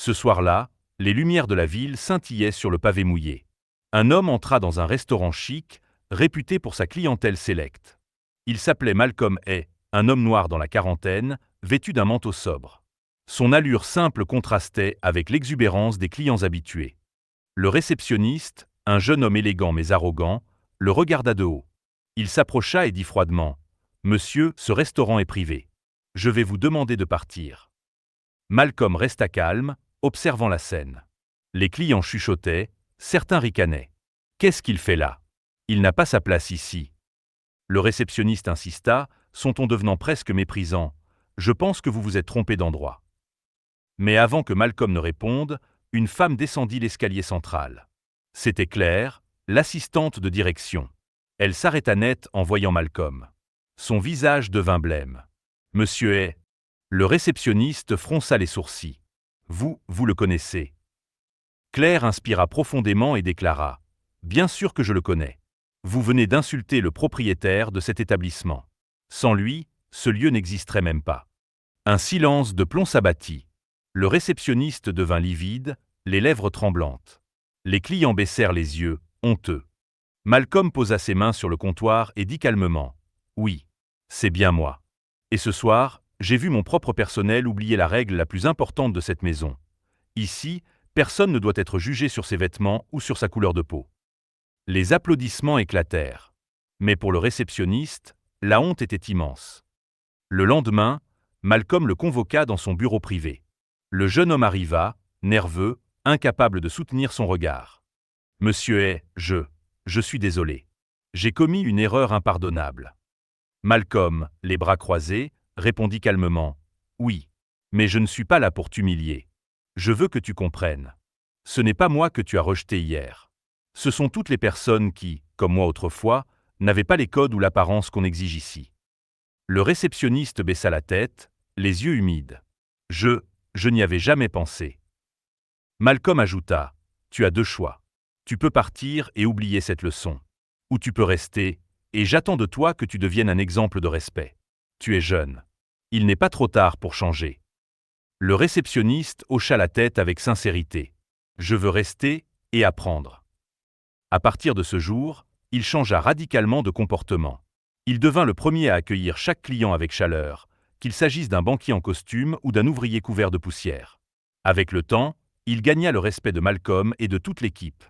Ce soir-là, les lumières de la ville scintillaient sur le pavé mouillé. Un homme entra dans un restaurant chic, réputé pour sa clientèle sélecte. Il s'appelait Malcolm Hay, un homme noir dans la quarantaine, vêtu d'un manteau sobre. Son allure simple contrastait avec l'exubérance des clients habitués. Le réceptionniste, un jeune homme élégant mais arrogant, le regarda de haut. Il s'approcha et dit froidement : « Monsieur, ce restaurant est privé. Je vais vous demander de partir. » Malcolm resta calme, observant la scène. Les clients chuchotaient, certains ricanaient. « Qu'est-ce qu'il fait là ? Il n'a pas sa place ici. » Le réceptionniste insista, son ton devenant presque méprisant. « Je pense que vous vous êtes trompé d'endroit. » Mais avant que Malcolm ne réponde, une femme descendit l'escalier central. C'était Claire, l'assistante de direction. Elle s'arrêta net en voyant Malcolm. Son visage devint blême. « Monsieur Hay ?» Le réceptionniste fronça les sourcils. « Vous le connaissez. » Claire inspira profondément et déclara : « Bien sûr que je le connais. Vous venez d'insulter le propriétaire de cet établissement. Sans lui, ce lieu n'existerait même pas. » Un silence de plomb s'abattit. Le réceptionniste devint livide, les lèvres tremblantes. Les clients baissèrent les yeux, honteux. Malcolm posa ses mains sur le comptoir et dit calmement : « Oui, c'est bien moi. Et ce soir, j'ai vu mon propre personnel oublier la règle la plus importante de cette maison. Ici, personne ne doit être jugé sur ses vêtements ou sur sa couleur de peau. » Les applaudissements éclatèrent. Mais pour le réceptionniste, la honte était immense. Le lendemain, Malcolm le convoqua dans son bureau privé. Le jeune homme arriva, nerveux, incapable de soutenir son regard. « Monsieur Hay, je suis désolé. J'ai commis une erreur impardonnable. » Malcolm, les bras croisés, répondit calmement : « Oui, mais je ne suis pas là pour t'humilier. Je veux que tu comprennes. Ce n'est pas moi que tu as rejeté hier. Ce sont toutes les personnes qui, comme moi autrefois, n'avaient pas les codes ou l'apparence qu'on exige ici. » Le réceptionniste baissa la tête, les yeux humides. « Je n'y avais jamais pensé. » Malcolm ajouta : « Tu as deux choix. Tu peux partir et oublier cette leçon. Ou tu peux rester, et j'attends de toi que tu deviennes un exemple de respect. Tu es jeune. Il n'est pas trop tard pour changer. » Le réceptionniste hocha la tête avec sincérité. « Je veux rester et apprendre. » À partir de ce jour, il changea radicalement de comportement. Il devint le premier à accueillir chaque client avec chaleur, qu'il s'agisse d'un banquier en costume ou d'un ouvrier couvert de poussière. Avec le temps, il gagna le respect de Malcolm et de toute l'équipe.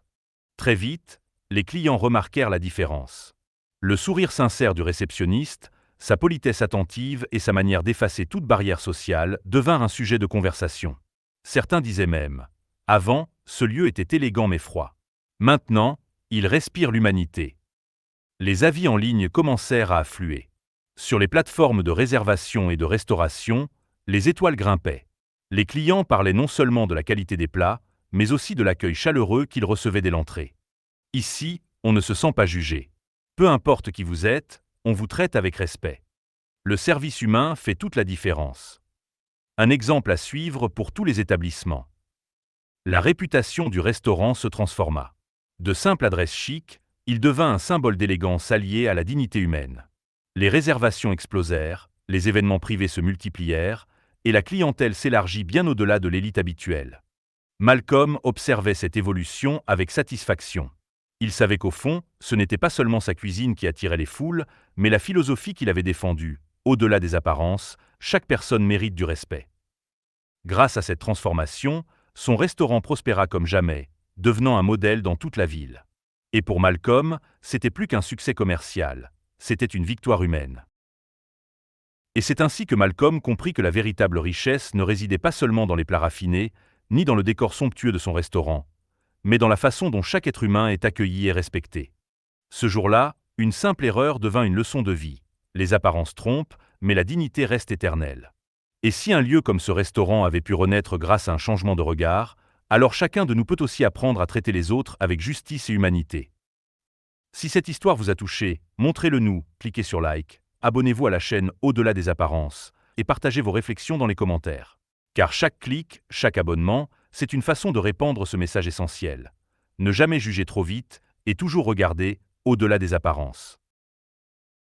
Très vite, les clients remarquèrent la différence. Le sourire sincère du réceptionniste, sa politesse attentive et sa manière d'effacer toute barrière sociale devinrent un sujet de conversation. Certains disaient même : « Avant, ce lieu était élégant mais froid. Maintenant, il respire l'humanité. » Les avis en ligne commencèrent à affluer. Sur les plateformes de réservation et de restauration, les étoiles grimpaient. Les clients parlaient non seulement de la qualité des plats, mais aussi de l'accueil chaleureux qu'ils recevaient dès l'entrée. Ici, on ne se sent pas jugé. Peu importe qui vous êtes, on vous traite avec respect. Le service humain fait toute la différence. Un exemple à suivre pour tous les établissements. La réputation du restaurant se transforma. De simple adresse chic, il devint un symbole d'élégance allié à la dignité humaine. Les réservations explosèrent, les événements privés se multiplièrent, et la clientèle s'élargit bien au-delà de l'élite habituelle. Malcolm observait cette évolution avec satisfaction. Il savait qu'au fond, ce n'était pas seulement sa cuisine qui attirait les foules, mais la philosophie qu'il avait défendue. Au-delà des apparences, chaque personne mérite du respect. Grâce à cette transformation, son restaurant prospéra comme jamais, devenant un modèle dans toute la ville. Et pour Malcolm, c'était plus qu'un succès commercial, c'était une victoire humaine. Et c'est ainsi que Malcolm comprit que la véritable richesse ne résidait pas seulement dans les plats raffinés, ni dans le décor somptueux de son restaurant, mais dans la façon dont chaque être humain est accueilli et respecté. Ce jour-là, une simple erreur devint une leçon de vie. Les apparences trompent, mais la dignité reste éternelle. Et si un lieu comme ce restaurant avait pu renaître grâce à un changement de regard, alors chacun de nous peut aussi apprendre à traiter les autres avec justice et humanité. Si cette histoire vous a touché, montrez-le nous, cliquez sur like, abonnez-vous à la chaîne Au-delà des apparences et partagez vos réflexions dans les commentaires. Car chaque clic, chaque abonnement, c'est une façon de répandre ce message essentiel. Ne jamais juger trop vite et toujours regarder au-delà des apparences.